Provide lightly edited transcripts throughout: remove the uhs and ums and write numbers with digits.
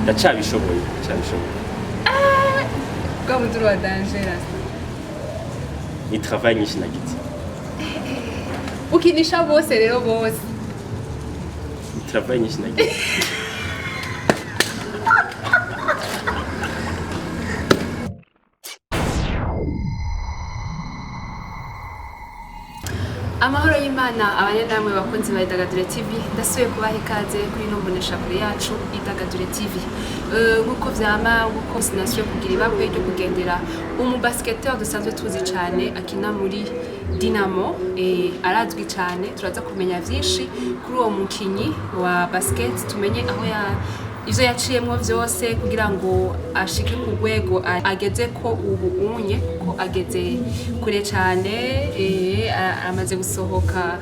ndacabishoboye. Bwa muduru wa danger. Ni travail nyinshi nagize. Ukinisha bose rero bose. Ni travail nyinshi nagize. Amahoro y'Imana abanye namwe bakunzi ba Idagadure TV ndasubiye kubaha ikaze kuri nombonesha kure yacu Idagadure TV nkuko vyama uko sinasubiye kugira ibakwe ryo kugendera basketteur dusanzwe tuzi cyane akina muri Dinamo arazwi cyane turaza kumenya vyinshi kuri uwo mukinyi wa basket tumenye aho ivyo yaciyemwo vyose kugira ngo ashike ku rwego ageze ko ubu unye ko ageze kure cyane amaze gusohoka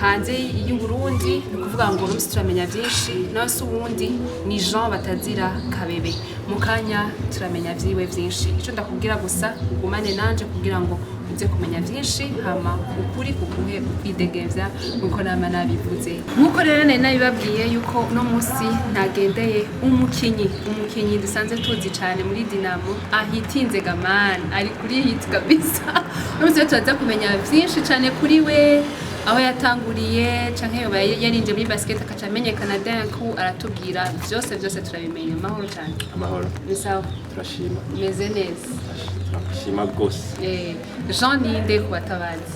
hanze y'u Burundi ni kuvuga ngo urusi turamenya byinshi nose ubundi ni Jean Batazira Kabebe mukanya turamenya vyiwe vyinshi ico ndakubwira gusa ugumane nanje kugira ngo uze kumenya vyinshi hama ukuri kukuhe ukwidegevya nuko nama nabivuze nkuko rero nari nabibabwiye yuko no musi nagendeye umukinyi dusanze tuzi cyane muri Dinamo ahitinze gaman ari kuri hit kabisa no musi turaza kumenya vyinshi cyane kuri we aho yatanguriye canke yarinje muri basket akaca amenyekana danku aratubwira byose turabimenya amahoro cyane Amahoro. bisaho Turashima. meze neza Turashima gose. Jean ninde kubatabazi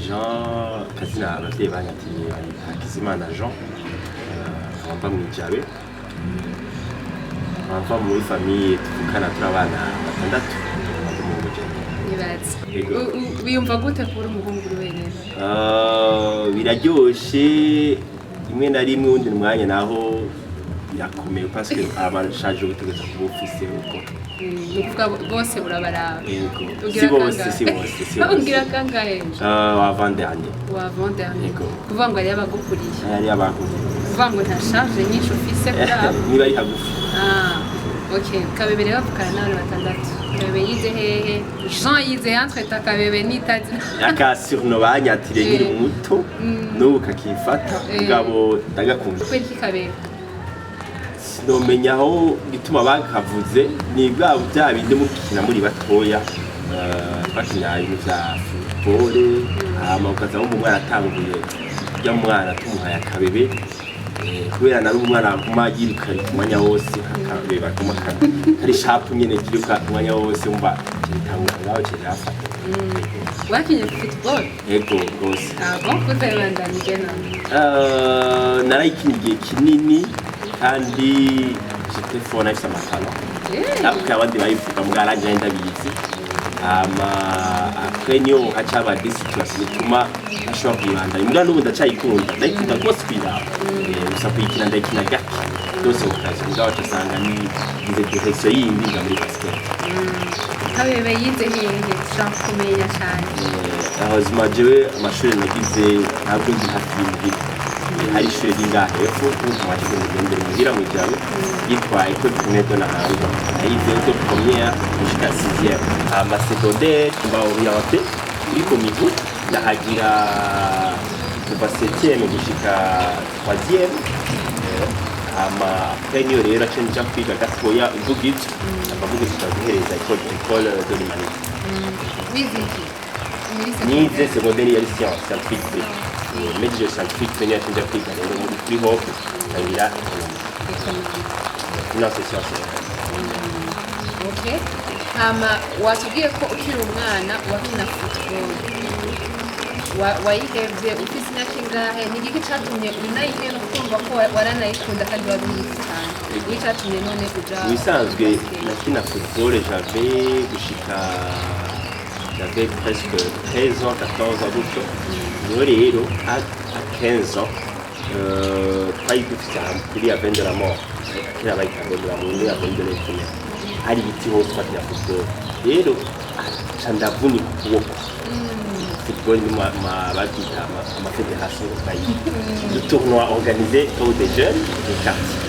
Jean kazina abavyeyi banyatiye Hakizimana Jean nkaba mu Ijabe nkaba muri famille tuvukana turabana batandatu nibazi wiyumva gute kuri umuhungu wenyine biraryoshe rimwe na rimwe undi mwanya naho birakomeye parce que amarashaje gutegeza kubufise uko nukuvuga bose burabaraba si bose ugira kangahe wa Vanderne kuvuga ngo ari abagukuriye ari abakuriye kuvuga ngo nta charge nyinshi ufise kuri abo niba ari hagufi okay Kabebe rero bavukana n'abantu batandatu Kabebe yize hehe Jean yize entre ta Kabebe n'itazi akasurno banyatire nkiri muto n'ubu kakifata ngabo ndagakunda kwiki Kabebe sinomenya aho gituma bakavuze ni bwa bindi mukina muri batoya twakina ibintu vya football hama ukaza mu mwana atanguye ya mwana tumuhaye Akabebe kubera nari umwana aguma yiruka umwanya wose Akabebe baguma kari sharp nyene kiruka umwanya wose umva kitangura ngaho kirafata wakinye football ego gose bon kutayibandanije narayikiniye kinini kandi j'étais fort na isa matano après abandi bayivuga mwarangira ndabizi après niyo hacaba des situations bituma ashobora kwibanda imbwa n'ubu ndacayikunda ndayikunda rwose kwiraba gusa kuyikina ndayikina gake byose ukaza ngaho utasanga ni ize direction yindi nga muri basket Kabebe yize hehe Jean kumenya cyane hanyuma jewe amashuri nagize ntabwo ndi hafi y'umuhira hari ishuri ringahe hepfo n'umumaje kugendera umuhira mu Ijabe yitwa École Primaire de la Haranga nayize de première jusqu'à 6e ama secondaire mba orienté kuri Komivu ndahagira kuva 7e gushika 3e ama après niyo rero acenja kwiga gatoya ubugitse akavuga kitaguhereza école de l'humanité wiziki nize secondaire ya science scientifique médias scientifiques venir acenja kwiga rero muri hope tangira finance science okay watubwiye ko ukiri umwana wakina football wayihevye ufise imyaka ingahe ni igiki catumye unayihera ukumva ko waranayikunda kandi wabizi cyane ni catumye none kuja bisanzwe nakina football j'avais presque 13 ans 14 ans gutyo niyo rero à 15 ans twari dufite ahantu kuri Avenue de la Mort kera bayita Avenue de la Mort muri Avenue de l'Infini hari ibiti hose twakina football rero ca ndavunika ukuboko football ni babyita amafederation bayi le tournoi organisé pour des jeunes du quartier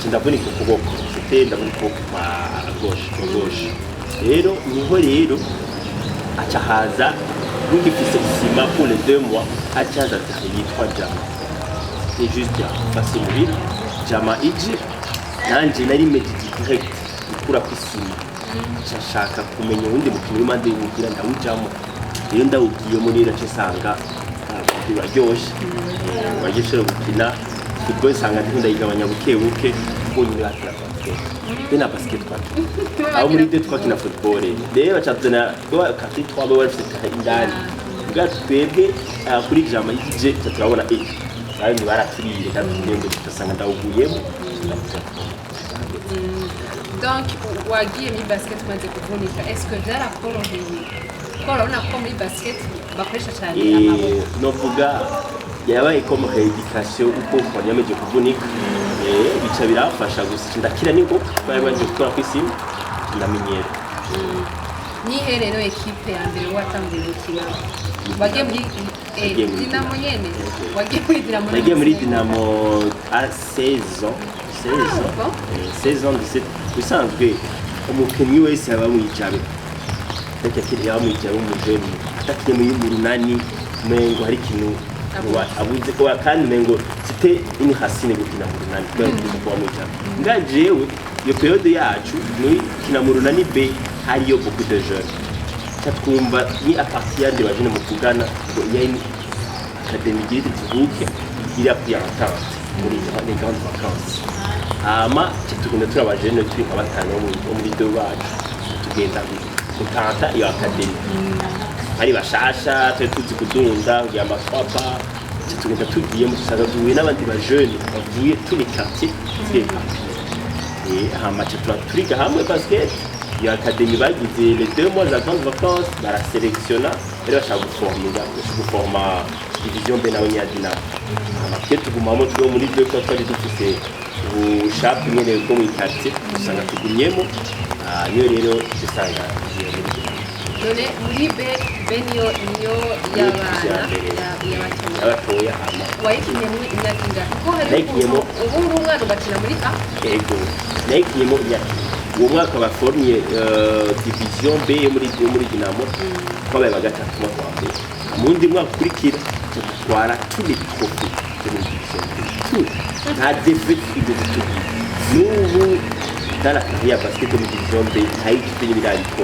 ndavunika ukuboko c'était ndavunika ukuboko kwa gauche rero niho rero aca haza ngifise isima pour les 2 mois aca haza yitwa Jama c'est juste Jama Jama iji nanje nari mediti direct gukura kw'isima nshaka kumenya ubundi mukino w'imande y'umugira ndawujamo iyo ndawugiyemo nira cyo sanga biraryoshe bagishobora gukina football sanga ndikunda yigabanya buke buke kunyura atira basket na basket kwa aho muri de twakina football rero bacatana kati twabe bafite indani bwa twebwe kuri jama y'ije turabona kandi baraturiye kandi ngende tutasanga ndawuguyemo donc wagiye muri basket maze kuvunika est-ce que byarakoroheye ko urabona ko muri basket bakoresha cyane amaboko novuga yabaye comme rééducation uko twanyameje kuvunika bica birafasha gusa ndakira niko bari baje gukora kw'isima ndamenyera nihe rero ekipe ya mbere watangiye gukina wagiye muri Dinamo nyene wagiye muri Dinamo nagiye muri Dinamo à 16 ans 16 ans bisanzwe umukinnyi wese aba mwijabe ndetse kiri ya mwijabe umujeni atakiye mu runani mengo hari kintu abuze ko kandi mengo c'était une racine gukina mu runani kwa mwijabe ngajewe iyo periode yacu muri kina mu runani B hariyo beaucoup de jeunes twumva ni à partir de bajene mu kugana ngo il y a une académie d'Igihugu iri à Pierre-Tante muri les grandes vacances ama tugenda turabajene turi abatano muri do bacu tugenda gutanta iyo académie ari bashasha twe tuzi kudunda ya mapapa tugenda tugiye mu tusagaduwe n'abandi bajene bavuye turi quartier tweka hama turiga hamwe basket iyo académie bagize les 2 mois de grandes vacances bara sélectionna et bashaka guforma division B nawe ya Dinamo amakete tugumamo twe muri deux ko twari dufise ubushake nyene bwo mu quartier usanga tugumyemo niyo rero dusanga none muri B niyo y'abana y'abatoya hama wayikinyemo imyaka ingana ko hari ubu umwana ugakina muri A ego nayikinyemo imyaka uwo mwaka baformye division B yo muri Dinamo twabaye bagatatu mu kwa mbere mundi mwaka ukurikira tutwara tuli trophée de division B nta défaite igeze tugira n'ubu dans la carrière basket de division B nta ikipe y'ibirariko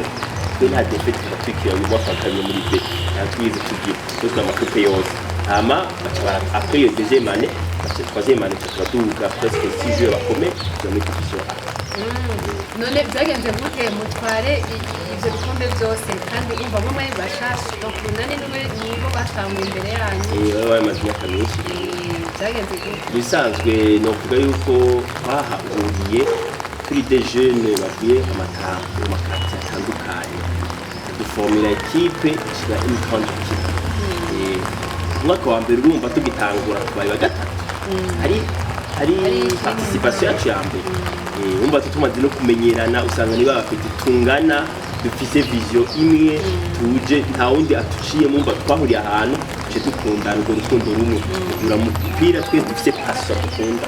nta défaite tugira uyu mwaka wa kabiri muri B nta twize tugira tutwa amakipe yose hama bacabara après iyo deuxième année parce que troisième année turaduga presque 6 jours bakomeye muri division A none byagenze gute mutware ibyo bikombe byose kandi umva bo muri bashasha donc nane nibo batanguye imbere yanyu baba bamaze imyaka myinshi byagenze gute bisanzwe no kuvuga yuko twahahuriye kuri des jeunes bavuye mu makarti atandukanye duformira ekipe ishyira une grande équipe umwaka wa mbere urumva tugitangura tubaye bagatatu hari participation yacu ya mbere umva tumaze no kumenyerana usanga niba bafite tungana dufise vision imwe tuje nta wundi atuciye mumva twahuriye ahantu cyo dukundana urwo rukundo rumwe uramupira twe dufise passion dukunda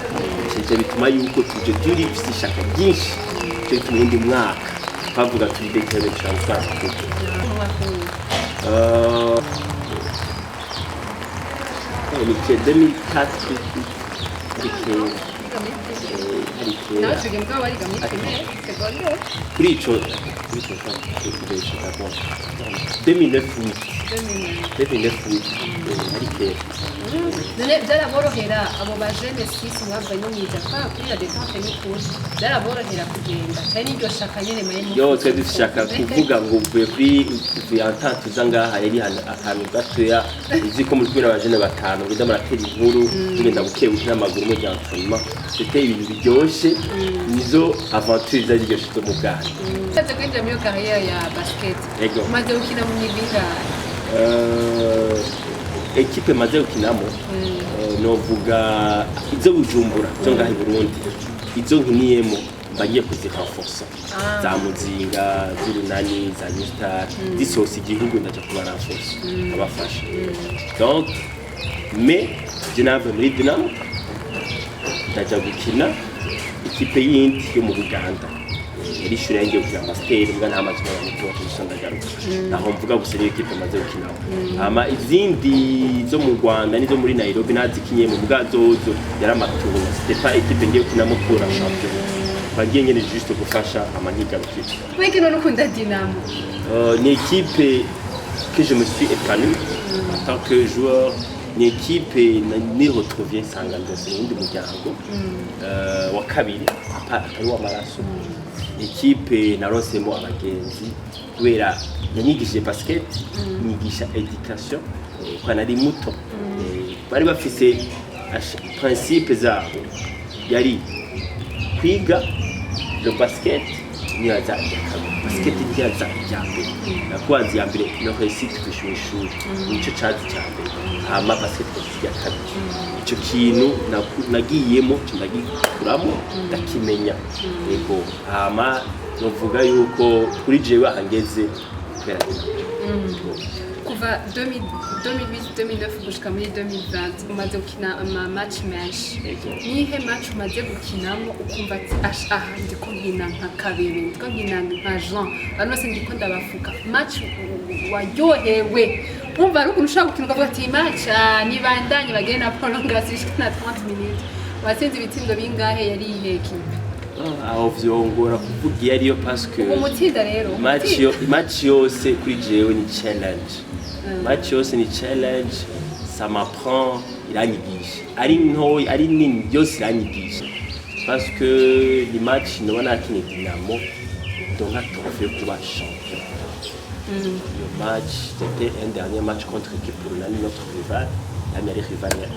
cyo bituma yuko tuje turi dufise ishaka ryinshi cyo tumundi mwaka twavuga turi determination twavuga ni 2004 nawe tugenda bariga muri primaire secondaire kuri ico 2009 none byaraborohera abo bajene sisi mwabwa no mwiza kwa kuri la détente n'ukuri byaraborohera kugenda cyane n'iryo shaka nyene maye yo twe dushaka kuvuga ngo uvuye kuri entente uzangaha yari akantu gatoya izi ko muri abajene batanu ngenda muratera inkuru ngenda bukebu n'amaguru mu byantuma c'était ibintu biryoshe nizo aventure zari zo mu bwana cyaje kwinjira muri carrière ya basket maze ukina mu mibinga ekipe maze ukinamo novuga izo Bujumbura zo ngahi Burundi izo nkiniyemo bagiye kuzirenforcer za Muzinga z'Urunani za Newstar zisose igihugu ndaje kubarenforcer abafasha donc mais je n'avais muri Dinamo ndaje gukina ikipe yindi yo mu Uganda yari shure yangiye kugira master mbwa nta mazina y'umutu wa Kisandagaruka naho mvuga gusa ni ekipe maze gukinaho ama izindi zo mu Rwanda nizo muri Nairobi nazikinye mu bwa zozo yari amatungo c'était pas ekipe ngiye kunamo pour la champion twagiye nyene juste gufasha amahiganwa. Weke none ukunda Dinamo? Une équipe que je me suis épanoui en tant que joueur. Une équipe ni retrouvé Sangando Sendi Muryango wa kabiri atari w'amaraso. Équipe naronsemo abagenzi kubera yanyigishije basket, nyigisha education kwa nari muto. Bari bafise principe zabo yari kwiga le basket niyaza basket niyaza jambe nakwanzi ya mbere no réussite kwishuri nico cazi cyambere hama basket ya kabiri ico kintu nagiyemo ndagikuramo ndakimenya yego hama novuga yuko kuri jewe ahangeze kwera kuva 2008-2009 gushika muri 2020 umaze gukina ama match menshi nihe match umaze gukinamo ukumva ati aha ndiko nkina nka Kabebe ndiko nkina nka Jean bano se ndiko ndabafuka match waryohewe umva ari ukuntu ushaka gukina ukavuga ati match nibandanye bagenda prolongation ishika na 30 minutes watsinze ibitsindo bingahe yari ihe equipe aho vyongora kuvuga iyo ariyo parce que umutsinda rero match yose kuri jewe ni challenge. Match yose ni challenge, ça m'apprend, iranyigisha. Ari ntoyi, ari nini byose iranyigisha. Parce que les matchs nabona akine Dinamo donc atofé kuba champion. Le match, c'était un dernier match contre l'équipe pour notre rival, la meilleure rivale.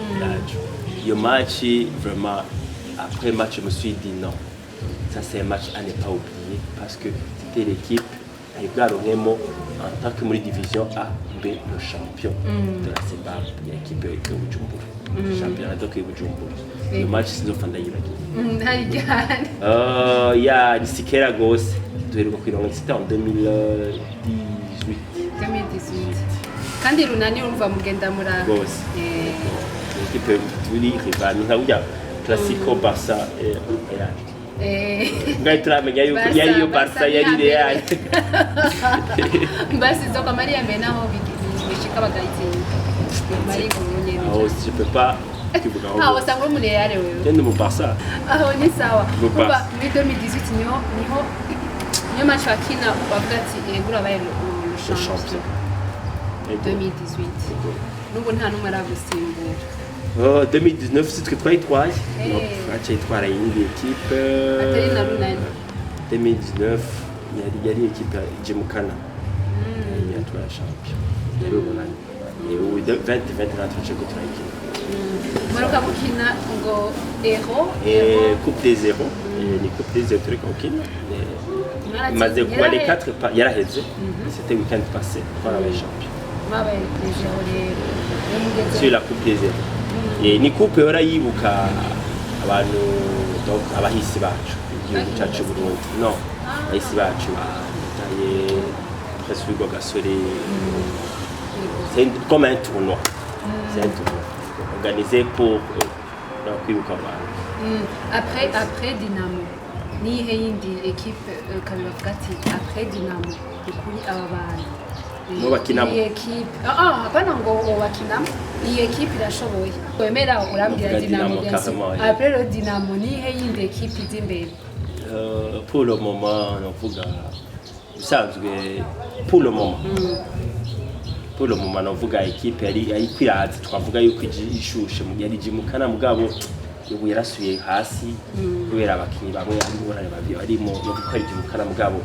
Le match, vraiment, après le match, je me suis dit non. Ça, c'est un match à ne pas oublier parce que c'était l'équipe en tant que division A, B, le champion de la CEBAP, l'équipe de Bujumbura. Championnat de Bujumbura. Le match, c'est le Fanda Yibagi. Il y a Nisikera Gos, c'était en 2018. 2018. Kandi runani urumva mugenda mura Gos. L'équipe turi rival, nka Classico Barça et Real. Ngaitramenye yuko yari yo Barça yari Real. Basi zoka Maria mbena ho bishika bagayitsinda. Mari kumunye. Ah, je peux pas kuvuga ngo. Ah, wasanga muri Real wewe. Ndi mu Barça. Ah, ni sawa. Kuba muri 2018 niho match wakina bavuga ati egura baye le champion. 2018. Nubu nta numwe aragusimbura. 2019 c'est que toi et toi donc tu toi la équipe 2019 il y a l'équipe Jimukana il y a toi champion et au 2021 tu contre l'équipe Maroka Bukina ngo Ero et coupe des zéros et les coupe des zéros tranquille mais de quoi les 4 pas yaraheze c'était week-end passé voilà les champions mabaye les zéros sur la coupe des zéros ni coupe yora yibuka abantu donc abahisi bacu igihugu cyacu Burundi no abahisi bacu bataye presque gasore c'est comme un tournoi c'est un tournoi organisé pour donc kwibuka abantu après Dinamo ni yindi équipe kabivuga ati après Dinamo ukuri aba bantu no bakinamo iyi equipe hapana ngo bakinamo iyi equipe irashoboye wemera urambwira Dinamo après le Dinamo ni yindi equipe izimbere pour le moment novuga bisanzwe pour le moment novuga equipe yari kwiraza twavuga yuko ishushe mu yari Jimukana mugabo ubu yarasuye hasi kubera abakinyi bamwe ari borane babyo arimo no gukora Jimukana mugabo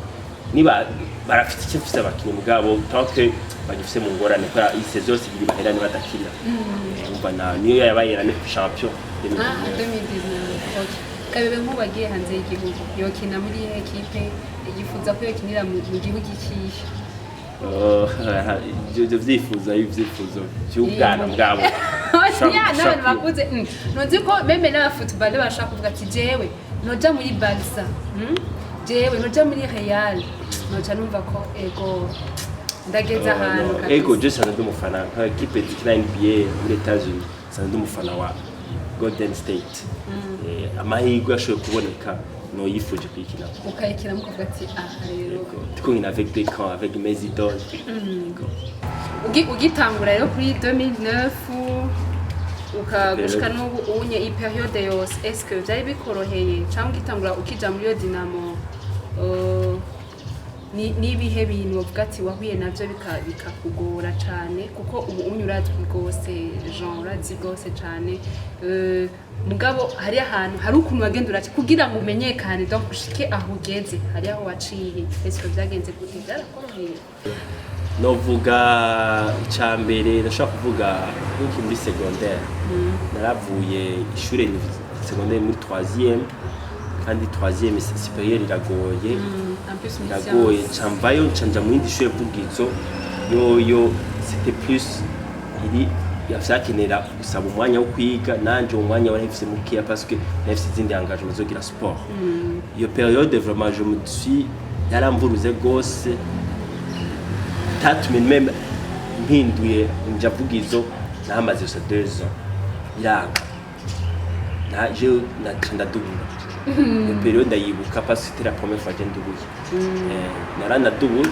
niba barafite icyo fise abakinyi mugabo tanke bagifise mu ngorane kwa ise zose biri baherane badakina umva na niyo yabaye na champion 2019 Kabebe nk'ubagiye hanze y'igihugu yokina muri iyi equipe yifuza ko yokinira mu gihugu cy'iki je vyifuzo cy'ubwana bwabo n'abantu bakuze ntuzi ko meme n'abafootball bashaka kuvuga ati jewe noja muri Barca jewe noja muri Real noja numva ko ego ndageza ahantu kabisa ego je sana ndumufana nka equipe zikina NBA muri États-Unis sana ndumufana wa Golden State amahirwe ashoboye kuboneka no yifuje kwikina ukayikina mukavuga ati rero tukina avec des camps avec mes idoles ugitangura rero kuri 2009 ukagushika n'ubu unye iyi periode yose est-ce que byari bikoroheye cyangwa gitangura ukija muri yo Dinamo nibihe bintu uvuga ati wahuye navyo bikakugora cyane kuko ubu unyuratwi gose Jean urazi gose cyane mugabo hari ahantu hari ukuntu wagendura ati kugira ngo umenyekane donc ushike aho ugeze hari aho waciye est-ce que byagenze gute byarakoroheye novuga icambere ndashaka kuvuga nk'iki muri secondaire naravuye ishure secondaire muri 3e kandi 3e supérieur iragoye camvayo ncanja mu yindi shure vugizo yoyo c'était plus iri yavyakenera gusaba umwanya wo kwiga nanje umwanya warahifise mukiya parce que nafise izindi engagement zo gira sport iyo période vraiment je me suis yaramvuruze gose tatumye même mpinduye njavugizo namaze 2 ans iranga naje ndadubura iyo période ndayibuka parce que c'était la première fois que ndubuye naranadubuye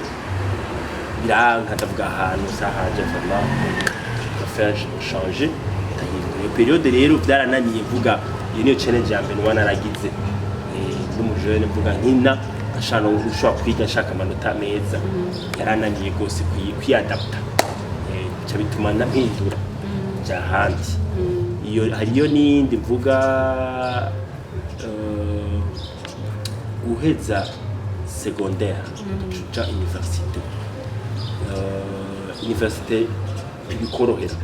iranga ndavuga ahantu sahaje vraiment faire changer iyo période rero byarananiye vuga iyo niyo challenge ya mbere wanaragize n'umujene mvuga nkina ashano ushobora kwiga nshaka amanota meza yarananiye gose kwiadapta cyo bituma nampindura jahandi iyo hariyo nindi mvuga uheza secondaire cha université ibikorohera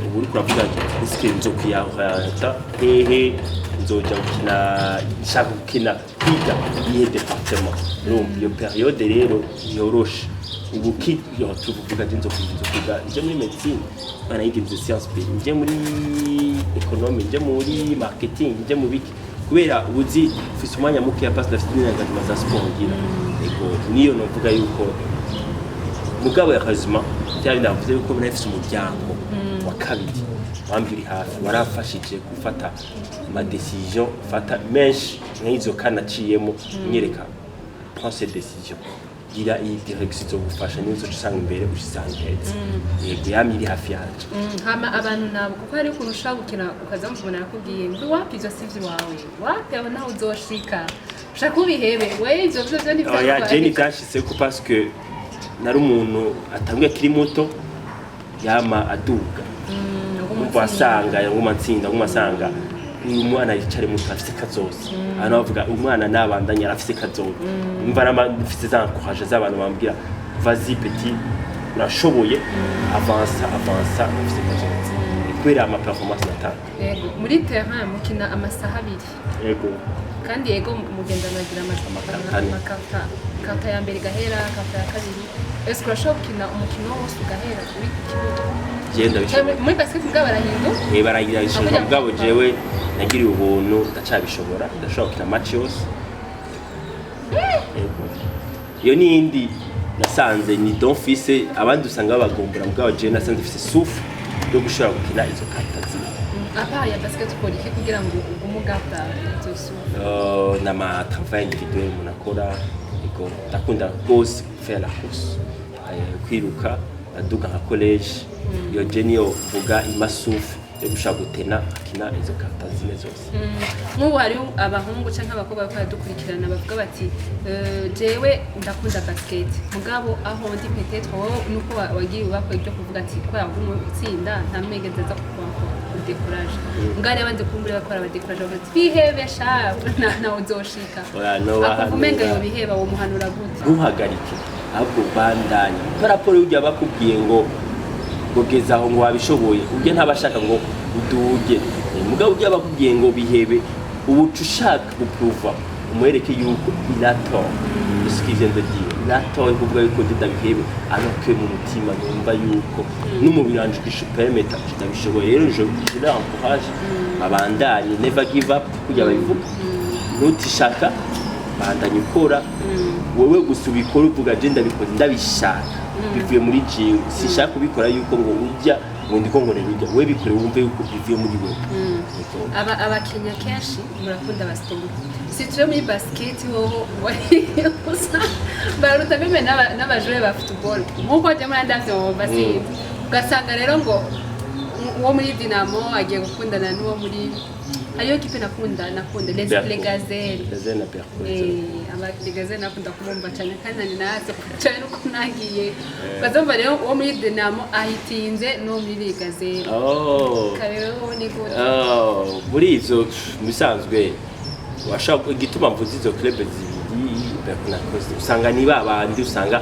ubu uri kuravuga ati nzo kwiyahata hehe nzoja gukina nshaka gukina kwiga iyihe departement iyo periode rero yoroshe ubu yo tuvuga nzo kwiga nje muri medicine banayigize science pe nje muri economy nje muri marketing nje mu biki kubera ubuzi ufise umwanya muke ya passe d'afite n'engagement za sport ngira ego niyo novuga yuko mugabo yakazima cyari ndavuze yuko nafise umuryango wa kabiri wambiri hafi warafashije gufata ma décision fata menshi nk'izo kanaciyemo nyereka prendre cette décision gira iyi direction zo gufasha nizo usanga imbere usangetse yego yamiri hafi yacu hama abantu nabo kuko hari ukuntu ushaka gukina ukaza mubona yakubwiye ngo wapi ivyo sivyo wawe wapi abo naho uzoshika ushaka ubihebe we ivyo byo ni bya ya Jenny tashitse ko parce que nari umuntu atangiye kiri muto yama aduga umva asanga nguma ntsinda nguma asanga uyu mwana yicare mu afise kazoza hano bavuga umwana nabandanya arafise kazoza umva namafise za encourage z'abantu bambwira vas-y petit urashoboye avansa ufise kazoza kwera ama performance natanga yego muri terrain mukina amasaha abiri yego kandi yego mugenda nagira amakarta ya mbere gahera karta ya kabiri est-ce que urashobora gukina umukino wose ugahera uri ku kibuga genda bishobora muri basket bwa barahindu baragira bishobora bwabo jewe nagiriye ubuntu ndacabishobora ndashobora gukina match yose iyo nindi nasanze ni don fils abandi usanga babagombora mugabo jewe nasanze fise souffle yo gushobora gukina izo karta zimwe apa ya basketball iki kugira ngo umugata izo na ma travail individuel munakora ego ndakunda gose faire la course kwiruka aduga nka college iyo genio vuga imasufu yo gushaka gutena akina izo karta zine zose nk'ubu hari abahungu cyangwa abakobwa bakora dukurikirana bavuga bati jewe ndakunda basket mugabo aho ndi peut-être nuko wagiye ubakora ibyo kuvuga ati ko yagumwe utsinda nta megeze za décourage ngari abandi kumbura bakora aba décourage bati bihebe sha na uzoshika akuvumenga yo biheba wo muhanura gute ntuhagarike ahubwo bandanye paraporo ujya bakubwiye ngo gogeza aho ngo wabishoboye ujye ntabashaka ngo uduge mugabo ujya bakubwiye ngo bihebe ubu ushaka guprova umwereke yuko ilato iskize ndadiye ilato kuvuga yuko ndabihebe anoke mu mutima numva yuko n'umubiri wanje kwishupemeta ndabishoboye rero je encourage abandanye never give up kujya babivuga ntutishaka bandanye ukora wewe gusubikora uvuga je ndabikoze ndabishaka bivuye muri jiwe sishaka kubikora yuko ngo ujya ngo ndiko nkorera ujya we bikore wumve yuko bivuye muri wewe abakenya kenshi murakunda basket si turi muri basket woho wari baruta bime n'abajure ba football nkuko je muri ndavyo basinze ugasanga rero ngo uwo muri Dinamo agiye gukundana n'uwo muri hariyo kipe nakunda les Gazelles na Berco les Gazelles nakunda kubumva cyane kandi ninaze cyane uko nagiye bazumva rero uwo muri Dinamo ahitinze n'uwo muri les Gazelles kabeho ni gute muri ivyo bisanzwe washaka igituma mvuze izo club zibiri Berco na Costa usanga ni babandi usanga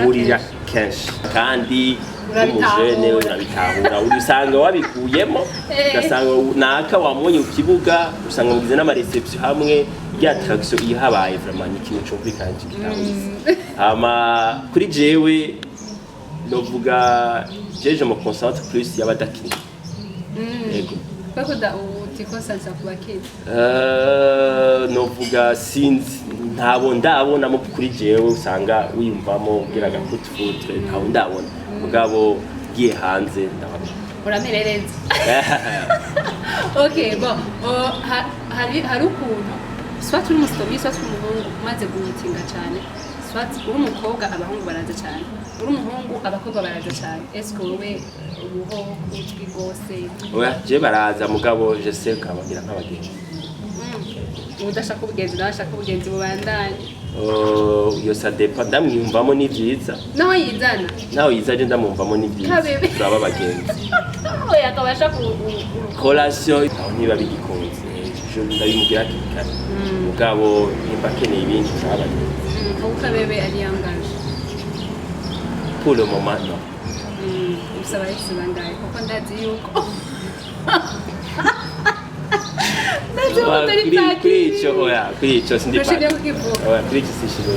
burira kenshi kandi umujene urabitahura usanga wabikuyemo ugasanga naka wamonye ku kibuga usanga mugize n'amareception hamwe ya traction ihabaye vraiment ikintu cyo kwikanje kitahuze ama kuri jewe novuga jeje mo concentre plus y'abadakina yego bako da utikosansa kubakira novuga sinzi ntabo ndabona mo kuri jewe usanga wiyumvamo giraga foot ntawo ndabona mugabo giye hanze ndabona uramerereza okay bon hari ukuntu swat uri mustomi swat umuhungu maze guhitinga cyane swat uri umukobwa abahungu baraza cyane uri umuhungu abakobwa baraza cyane esko wowe ubuho kutwi gose oya je baraza mugabo je sais kabagira nk'abagenzi udashaka ubugenzi ndashaka ubugenzi bubandanye yo ça dépend ndamwiyumvamo ni byiza naho yizaje ndamwumvamo ni byiza turaba abagenzi oya akabasha ku relation aho niba bigikunze je ndabimugira kikana mugabo nimba keneye ibindi turaba ukabebe ari yangaje pour le moment non usaba ikibangaye kuko ndazi yuko Kwico sindipaka kwico sishiro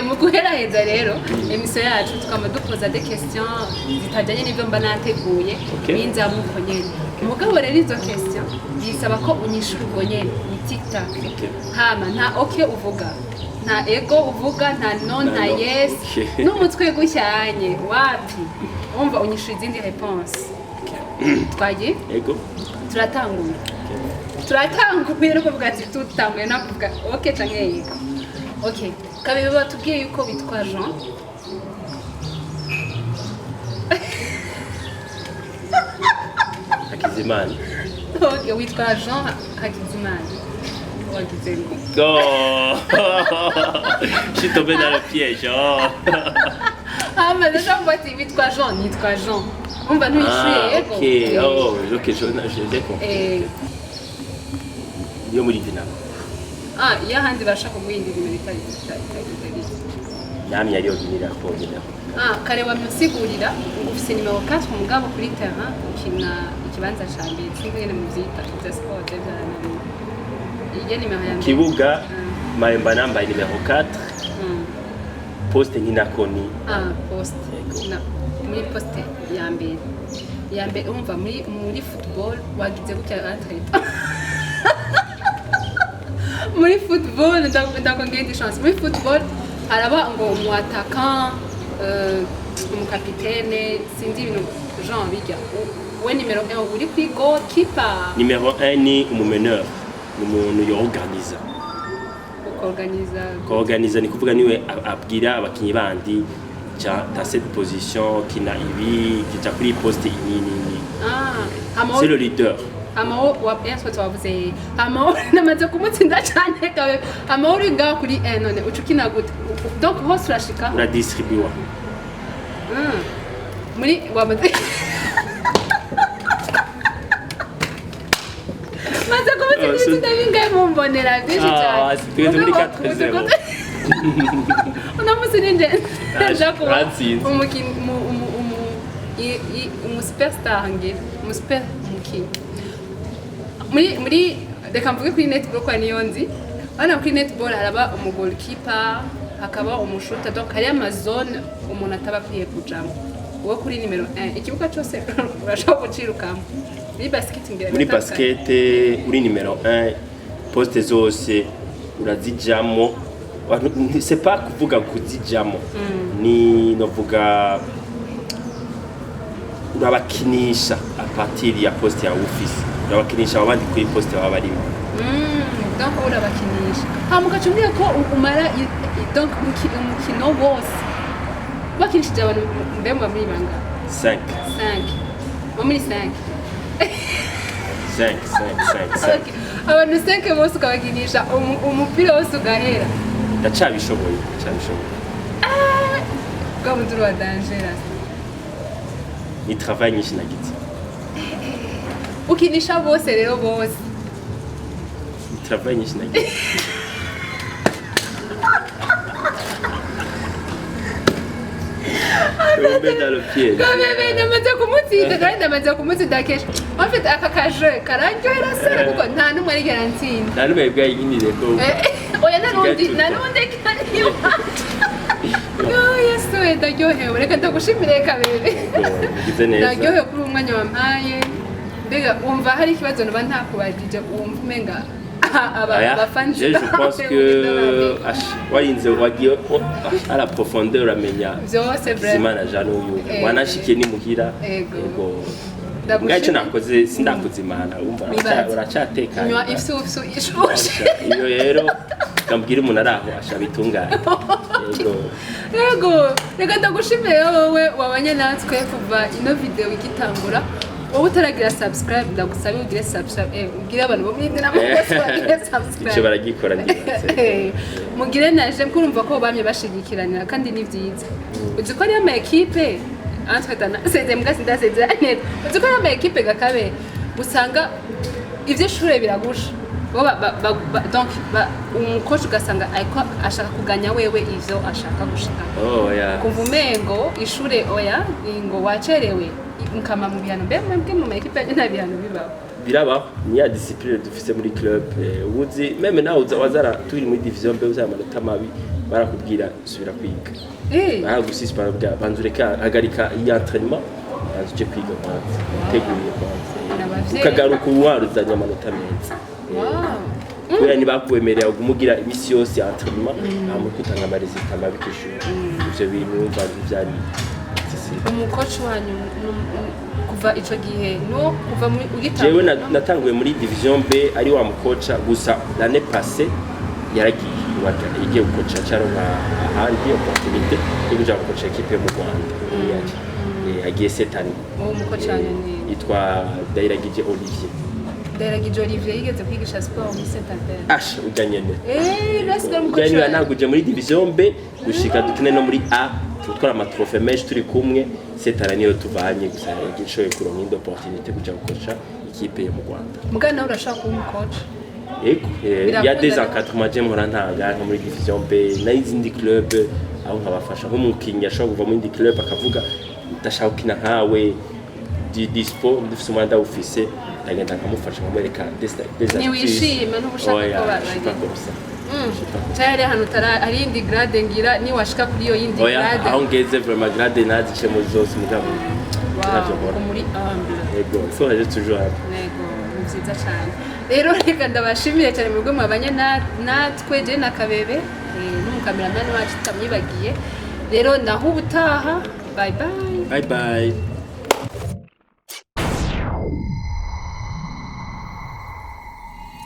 mu guheraheza rero emission yacu tukaba dukoza des questions zitajanye n'ivyo mba nateguye binza muko nyene mugabo rero izo questions bisaba ko unyishura ubwo nyene ni TikTok hama nta okay uvuga nta ego uvuga nta no nta yes n'umutwe gucyanye wapi umva unyishura izindi réponse twagiye ego turatanguye no kuvuga ati tutanguye no kuvuga okay canke yego okay kabibe batubwiye yuko bitwa Jean Hakizimana okay witwa Jean Hakizimana wagize ngo je suis tombé dans le piège mais déjà moi tu witwa Jean umva ntuyishuye yego okay je comprends yo muri Dinamo ya handi bashaka kuguhindira iminota yamye ariyo ginira kongera kare wamusigurira ngo ufise nimero 4 umugabo kuri terrain ukina ikibanza ca mbere cy'ingene mu vyita bya sport by'abantu iyo nimero ya mbere kibuga mayemba namba nimero 4 poste nkina koni poste muri poste ya mbere umva muri football wagize gutya atleta muri football ndakongera indi chance muri football haraba ngo umu attaquant umukapitene sinzi ibintu Jean bijya we nimero 1 uri kuri goalkeeper nimero 1 ni umumeneur umuntu organiza ni kuvuga niwe abwira abakinyi bandi dans cette position kina ibi kica kuri poste nini c'est le leader amao wapenso twavuze amao namaze kumutsinda cyane kabe amao uri ngaho kuri none ucukina gute donc hose urashika ura distribuer muri wamaze maze kumutsinda bingaye mumbonera byinshi cyane tugeze muri 4-0 unamusininde ndakuba umu superstar nge umu super muki muri reka mvuge kuri netball kwa niyonzi bana kuri netball haraba umu goalkeeper hakaba umushuta donc hari amazone umuntu atabakwiye kujamo uwo kuri nimero 1 ikibuga cyose urashobora gucirukamo muri basket uri nimero 1 poste zose urazijamo c'est pas kuvuga kuzijamo ni novuga urabakinisha a partir ya poste ya office urabakinisha abandi kuri poste baba bari donc urabakinisha mugacumbye ko umara donc umukino wose bakinishije abantu mbemba muri banga 5 muri 5 5 abantu 5 bose ukabakinisha umupira wose ugahera ndacabishoboye bwa muduru wa dangerous ni travail nyinshi nagize ukinisha bose rero bose ni travail nyinshi nagize Tombe dans le pied. ndamaze kumutsinda kenshi afite aka kaje kararyohera se kuko nta n'umwe ari garantine nta n'umwe bwayinire ko oya narundi kaniwa yesu ndaryohewe reka ndagushimire kabebe ugize neza ndaryohewe kuri umwanya wampaye mbega wumva hari ikibazo naba ntakubajije wumva umenga abafanzi je pense que warinze wagiye à la profondeur uramenya byose Bizimana Jean uyu wanashikiye ni muhira yego ngaje nakoze sindakuzimana wumva uracatekanye nywa ifsu ishushe iyo rero kambwira umuntu araho ashabitunganye yego reka ndagushimire wowe wabanye natwe kuva ino video igitangura wowe utaragira subscribe ndagusaba ugire subscribe ugire abantu bo muri nabo bose bagire subscribe icyo baragikora ngiye mugire naje kurumva ko bamye bashigikiranira kandi ni byiza uzi ko ari ama equipe antwetana seze mbwa sindaseze net uzi ko ari ama equipe gakabe usanga ivyo shure biragusha donc umukozi ugasanga ariko ashaka kuganya wewe ivyo ashaka gushika kumva umengo ishure oya ngo wacerewe nkama mu bihano mbwe mu equipe nta bihano birabaho ni ya discipline dufise muri club ubuzi meme nawe wazara turi muri division B uzara amanota mabi barakubwira subira kwiga baragusispa banzureka hagarika y'entraînement azuje kwiga kwanza teguye kwanza ukagaruka uwaruzanya amanota meza kubera ntibakwemerera kumugira imisi yose y'entraînement amukutanga amaresita mabi kishuri ivyo bintu umva byari umukoci wanyu kuva ico gihe no kuva ugitanga jewe natanguye muri division B ari wa mukoca gusa l'année passée yaragiye igiye gukoca cyaro nka ahandi opportunité yo kuja gukoca equipe mu Rwanda agiye setani uwo mukoci wanyu ni yitwa Dairagije Olivier yigeze kwigisha sport muri Saint-Albert uganyene rasigaye umukoci wanyu naguje muri division B gushika dukine no muri A tutwara amatrofe menshi turi kumwe setara niyo tuvanye gusa igishoye kuronka indi opportunité kuja gukoca ikipe yo mu Rwanda mugana urashaka kuba umukoci ya des encadrements je mpora ntanga nko muri division B n'izindi club aho nkabafasha nk'umukinnyi ashobora kuva muri indi club akavuga ndashaka gukina nkawe dispo ndifise umwanda ufise ndagenda nkamufasha nkamwereka des niwishima n'ubushaka ko baragira cyari hano ari indi grade ngira ni washika kuri iyo yindi grade aho ngeze vraiment grade nazice mu zose mugabo muri amble yego so je toujours yego nziza cyane rero reka ndabashimire cyane mu rwego mwabanye natwe je na Kabebe n'umukameramani wacu tutamyibagiye rero naho ubutaha bye bye